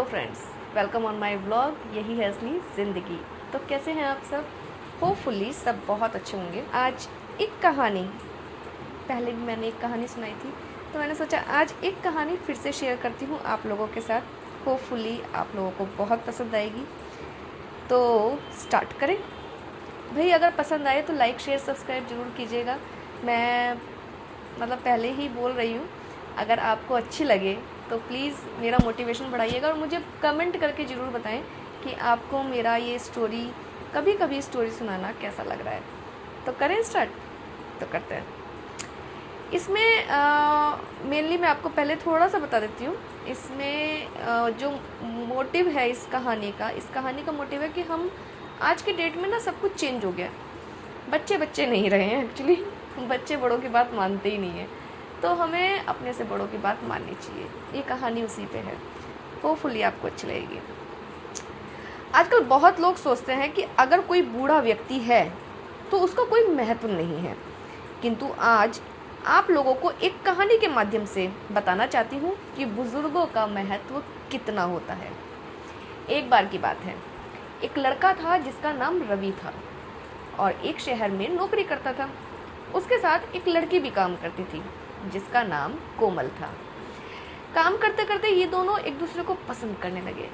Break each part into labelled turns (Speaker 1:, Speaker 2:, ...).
Speaker 1: Friends, welcome on my vlog. यही है असली ज़िंदगी। तो कैसे हैं आप सब? होपफुली सब बहुत अच्छे होंगे। आज एक कहानी, पहले भी मैंने एक कहानी सुनाई थी, तो मैंने सोचा आज एक कहानी फिर से शेयर करती हूँ आप लोगों के साथ। होपफुली आप लोगों को बहुत पसंद आएगी। तो स्टार्ट करें भाई। अगर पसंद आए तो लाइक शेयर सब्सक्राइब ज़रूर कीजिएगा। मैं पहले ही बोल रही हूँ, अगर आपको अच्छी लगे तो प्लीज़ मेरा मोटिवेशन बढ़ाइएगा और मुझे कमेंट करके ज़रूर बताएं कि आपको मेरा ये स्टोरी, कभी कभी स्टोरी सुनाना कैसा लग रहा है। तो करें स्टार्ट? तो करते हैं। इसमें मेनली मैं आपको पहले थोड़ा सा बता देती हूँ। इसमें जो मोटिव है इस कहानी का मोटिव है कि हम आज के डेट में ना सब कुछ चेंज हो गया। बच्चे नहीं रहे हैं एक्चुअली। बच्चे बड़ों की बात मानते ही नहीं है, तो हमें अपने से बड़ों की बात माननी चाहिए। ये कहानी उसी पे है। होपफुली आपको अच्छी लगेगी। आजकल बहुत लोग सोचते हैं कि अगर कोई बूढ़ा व्यक्ति है तो उसका कोई महत्व नहीं है, किंतु आज आप लोगों को एक कहानी के माध्यम से बताना चाहती हूँ कि बुजुर्गों का महत्व कितना होता है। एक बार की बात है, एक लड़का था जिसका नाम रवि था और एक शहर में नौकरी करता था। उसके साथ एक लड़की भी काम करती थी जिसका नाम कोमल था। काम करते करते ये दोनों एक दूसरे को पसंद करने लगे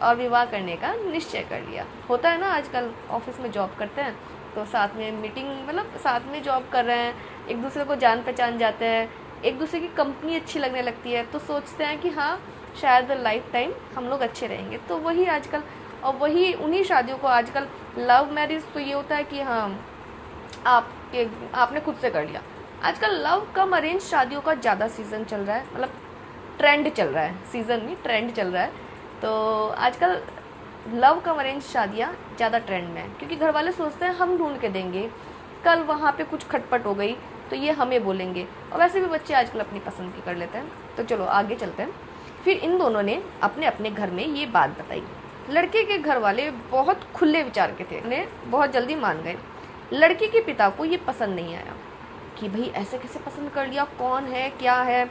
Speaker 1: और विवाह करने का निश्चय कर लिया। होता है ना, आजकल ऑफिस में जॉब करते हैं तो साथ में मीटिंग, साथ में जॉब कर रहे हैं, एक दूसरे को जान पहचान जाते हैं, एक दूसरे की कंपनी अच्छी लगने लगती है, तो सोचते हैं कि हाँ शायद लाइफ टाइम हम लोग अच्छे रहेंगे। तो वही आजकल, और वही उन्हीं शादियों को आजकल लव मैरिज, तो ये होता है कि हाँ आपने खुद से कर लिया। आजकल लव कम अरेंज शादियों का ज़्यादा सीज़न चल रहा है, ट्रेंड चल रहा है, सीज़न नहीं ट्रेंड चल रहा है। तो आजकल लव कम अरेंज शादियाँ ज़्यादा ट्रेंड में है, क्योंकि घर वाले सोचते हैं हम ढूंढ के देंगे, कल वहाँ पे कुछ खटपट हो गई तो ये हमें बोलेंगे। और वैसे भी बच्चे आजकल अपनी पसंद की कर लेते हैं। तो चलो आगे चलते हैं। फिर इन दोनों ने अपने अपने घर में ये बात बताई। लड़के के घर वाले बहुत खुले विचार के थे, उन्हें बहुत जल्दी मान गए। लड़की के पिता को ये पसंद नहीं आया कि भाई ऐसे कैसे पसंद कर लिया, कौन है क्या है।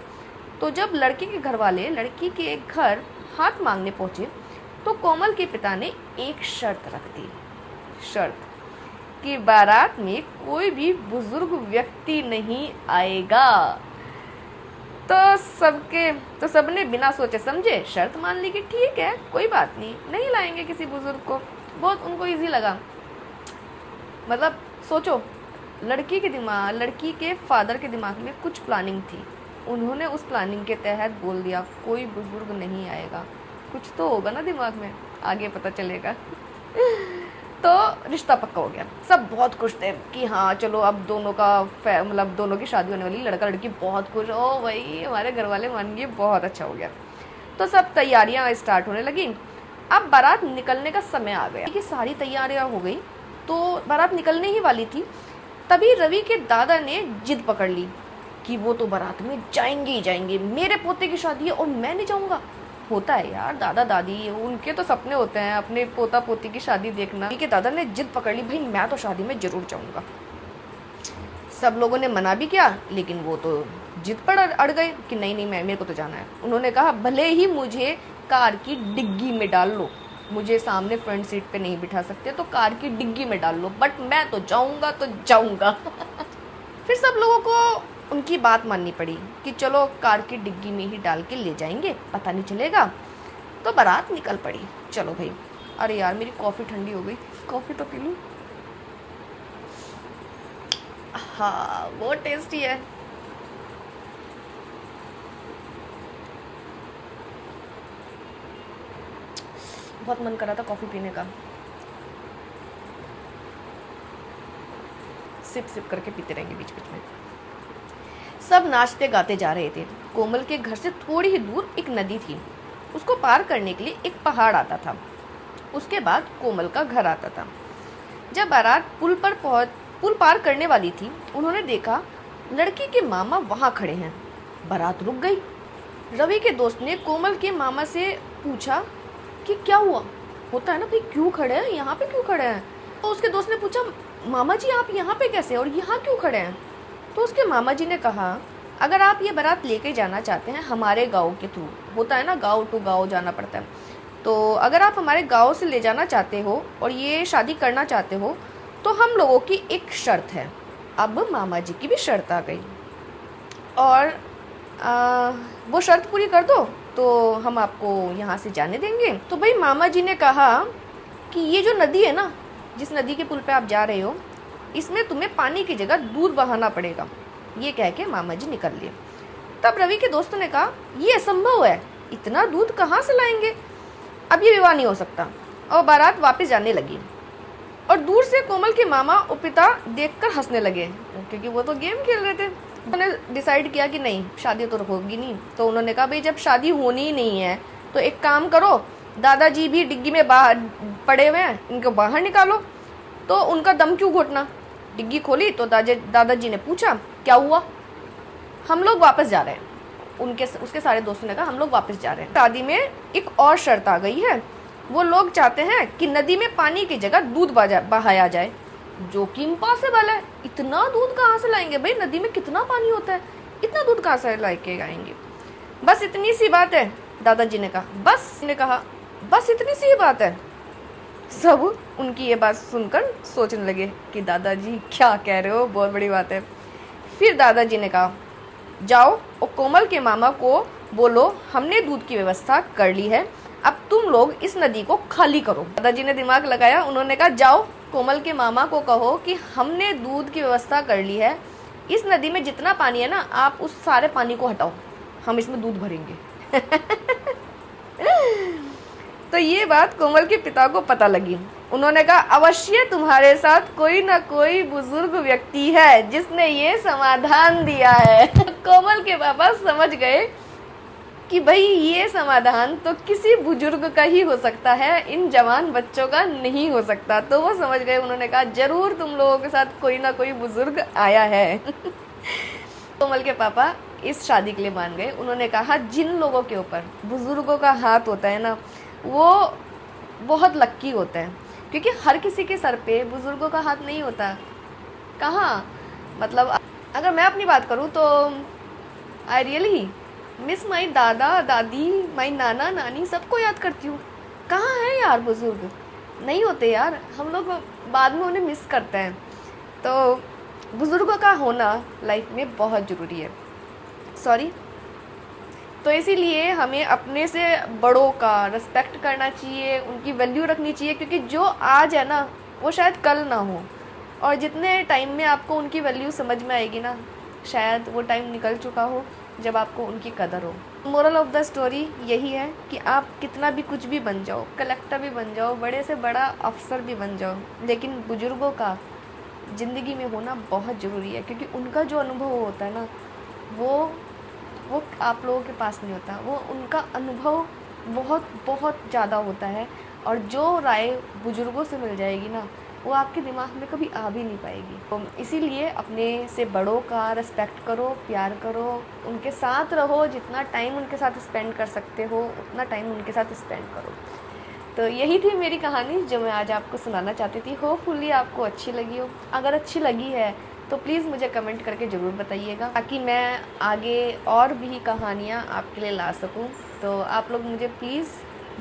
Speaker 1: तो जब लड़के के घर वाले लड़की के घर हाथ मांगने पहुंचे तो कोमल के पिता ने एक शर्त रख दी। शर्त कि बारात में कोई भी बुजुर्ग व्यक्ति नहीं आएगा। तो सबने बिना सोचे समझे शर्त मान ली कि ठीक है, कोई बात नहीं लाएंगे किसी बुजुर्ग को। बहुत उनको इजी लगा। सोचो, लड़की के फादर के दिमाग में कुछ प्लानिंग थी। उन्होंने उस प्लानिंग के तहत बोल दिया कोई बुजुर्ग नहीं आएगा। कुछ तो होगा ना दिमाग में, आगे पता चलेगा। तो रिश्ता पक्का हो गया। सब बहुत खुश थे कि हाँ चलो अब दोनों का दोनों की शादी होने वाली। लड़का लड़की बहुत खुश, ओ भाई हमारे घर वाले मान गए, बहुत अच्छा हो गया। तो सब तैयारियां स्टार्ट होने लगी। अब बारात निकलने का समय आ गया कि सारी तैयारियां हो गई, तो बारात निकलने ही वाली थी। तभी रवि के दादा ने जिद पकड़ ली कि वो तो बारात में जाएंगे ही जाएंगे, मेरे पोते की शादी है और मैं नहीं जाऊंगा। होता है यार, दादा दादी उनके तो सपने होते हैं अपने पोता पोती की शादी देखना। रवि के दादा ने जिद पकड़ ली, भाई मैं तो शादी में जरूर जाऊंगा। सब लोगों ने मना भी किया, लेकिन वो तो जिद पर अड़ गए कि नहीं मेरे को तो जाना है। उन्होंने कहा भले ही मुझे कार की डिग्गी में डाल लो, मुझे सामने फ्रंट सीट पे नहीं बिठा सकते तो कार की डिग्गी में डाल लो, बट मैं तो जाऊंगा तो जाऊंगा। फिर सब लोगों को उनकी बात माननी पड़ी कि चलो कार की डिग्गी में ही डाल के ले जाएंगे, पता नहीं चलेगा। तो बारात निकल पड़ी। चलो भाई, अरे यार मेरी कॉफ़ी ठंडी हो गई, कॉफ़ी तो पी लूँ। हाँ बहुत टेस्टी है। बहुत मन कर रहा था कॉफ़ी पीने का। सिप सिप करके पीते रहेंगे बीच बीच में। सब नाचते गाते जा रहे थे। कोमल के घर से थोड़ी ही दूर एक नदी थी, उसको पार करने के लिए एक पहाड़ आता था। उसके बाद कोमल का घर आता था। जब बारात पुल पार करने वाली थी, उन्होंने देखा लड़की के मामा वहां खड़े हैं। बारात रुक गई। रवि के दोस्त ने कोमल के मामा से पूछा कि क्या हुआ। होता है ना भाई, क्यों खड़े हैं यहाँ पे, क्यों खड़े हैं। तो उसके दोस्त ने पूछा मामा जी आप यहाँ पे कैसे और यहाँ क्यों खड़े हैं। तो उसके मामा जी ने कहा अगर आप ये बारात लेके जाना चाहते हैं हमारे गांव के थ्रू, होता है ना गांव टू गांव जाना पड़ता है, तो अगर आप हमारे गांव से ले जाना चाहते हो और ये शादी करना चाहते हो तो हम लोगों की एक शर्त है। अब मामा जी की भी शर्त आ गई और वो शर्त पूरी कर दो तो हम आपको यहाँ से जाने देंगे। तो भाई मामा जी ने कहा कि ये जो नदी है ना, जिस नदी के पुल पे आप जा रहे हो, इसमें तुम्हें पानी की जगह दूध बहाना पड़ेगा। ये कह के मामा जी निकल लिए। तब रवि के दोस्तों ने कहा ये असंभव है, इतना दूध कहाँ से लाएंगे, अब ये विवाह नहीं हो सकता। और बारात वापस जाने लगी और दूर से कोमल के मामा और पिता देखकर हंसने लगे, क्योंकि वो तो गेम खेल रहे थे। उन्होंने डिसाइड किया कि नहीं, शादी तो होगी नहीं। तो उन्होंने कहा भाई जब शादी होनी ही नहीं है तो एक काम करो, दादाजी भी डिग्गी में बाहर पड़े हुए हैं, इनको बाहर निकालो। तो उनका दम क्यों घुटना। डिग्गी खोली तो दादाजी ने पूछा क्या हुआ। हम लोग वापस जा रहे हैं। उसके सारे दोस्तों ने कहा हम लोग वापस जा रहे हैं। शादी में एक और शर्त आ गई है, वो लोग चाहते हैं कि नदी में पानी की जगह दूध बहाया जाए, जो कि इम्पॉसिबल है। इतना दूध कहाँ से लाएंगे भाई, नदी में कितना पानी होता है, इतना दूध कहाँ से लाके आएंगे। बस इतनी सी बात है, दादाजी ने कहा। बस इतनी सी बात है। सब उनकी ये बात सुनकर सोचने लगे कि दादाजी क्या कह रहे हो, बहुत बड़ी बात है। फिर दादाजी ने कहा जाओ और कोमल के मामा को बोलो हमने दूध की व्यवस्था कर ली है, अब तुम लोग इस नदी को खाली करो। दादाजी ने दिमाग लगाया, उन्होंने कहा जाओ कोमल के मामा को कहो कि हमने दूध की व्यवस्था कर ली है, इस नदी में जितना पानी है ना, आप उस सारे पानी को हटाओ, हम इसमें दूध भरेंगे। तो ये बात कोमल के पिता को पता लगी। उन्होंने कहा अवश्य तुम्हारे साथ कोई ना कोई बुजुर्ग व्यक्ति है जिसने ये समाधान दिया है। कोमल के पापा समझ गए कि भाई ये समाधान तो किसी बुजुर्ग का ही हो सकता है, इन जवान बच्चों का नहीं हो सकता। तो वो समझ गए, उन्होंने कहा जरूर तुम लोगों के साथ कोई ना कोई बुजुर्ग आया है। कोमल के पापा इस शादी के लिए मान गए। उन्होंने कहा जिन लोगों के ऊपर बुजुर्गों का हाथ होता है ना, वो बहुत लक्की होते हैं, क्योंकि हर किसी के सर पे बुजुर्गों का हाथ नहीं होता। कहाँ, मतलब अगर मैं अपनी बात करूँ तो आई रियली मिस माई दादा दादी, माई नाना नानी, सबको याद करती हूँ। कहाँ है यार बुजुर्ग, नहीं होते यार, हम लोग बाद में उन्हें मिस करते हैं। तो बुजुर्गों का होना लाइफ में बहुत ज़रूरी है। तो इसीलिए हमें अपने से बड़ों का रिस्पेक्ट करना चाहिए, उनकी वैल्यू रखनी चाहिए, क्योंकि जो आज है ना वो शायद कल ना हो, और जितने टाइम में आपको उनकी वैल्यू समझ में आएगी ना, शायद वो टाइम निकल चुका हो जब आपको उनकी कदर हो। मोरल ऑफ द स्टोरी यही है कि आप कितना भी कुछ भी बन जाओ, कलेक्टर भी बन जाओ, बड़े से बड़ा अफसर भी बन जाओ, लेकिन बुजुर्गों का ज़िंदगी में होना बहुत ज़रूरी है, क्योंकि उनका जो अनुभव होता है ना, वो आप लोगों के पास नहीं होता। वो उनका अनुभव बहुत बहुत ज़्यादा होता है, और जो राय बुजुर्गों से मिल जाएगी ना, वो आपके दिमाग में कभी आ भी नहीं पाएगी। तो इसीलिए अपने से बड़ों का रिस्पेक्ट करो, प्यार करो, उनके साथ रहो, जितना टाइम उनके साथ स्पेंड कर सकते हो उतना टाइम उनके साथ स्पेंड करो। तो यही थी मेरी कहानी जो मैं आज आपको सुनाना चाहती थी। होपफुली आपको अच्छी लगी हो। अगर अच्छी लगी है तो प्लीज़ मुझे कमेंट करके ज़रूर बताइएगा, ताकि मैं आगे और भी कहानियाँ आपके लिए ला सकूँ। तो आप लोग मुझे प्लीज़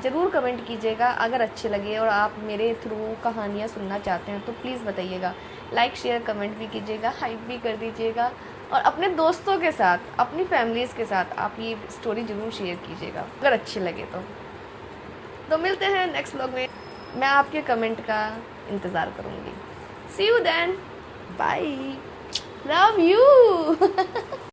Speaker 1: ज़रूर कमेंट कीजिएगा अगर अच्छे लगे और आप मेरे थ्रू कहानियाँ सुनना चाहते हैं तो प्लीज़ बताइएगा। लाइक शेयर कमेंट भी कीजिएगा, हाइप भी कर दीजिएगा, और अपने दोस्तों के साथ, अपनी फैमिलीज़ के साथ आप ये स्टोरी ज़रूर शेयर कीजिएगा अगर अच्छी लगे तो मिलते हैं नेक्स्ट व्लॉग में। मैं आपके कमेंट का इंतज़ार करूँगी। See you then, bye, love you.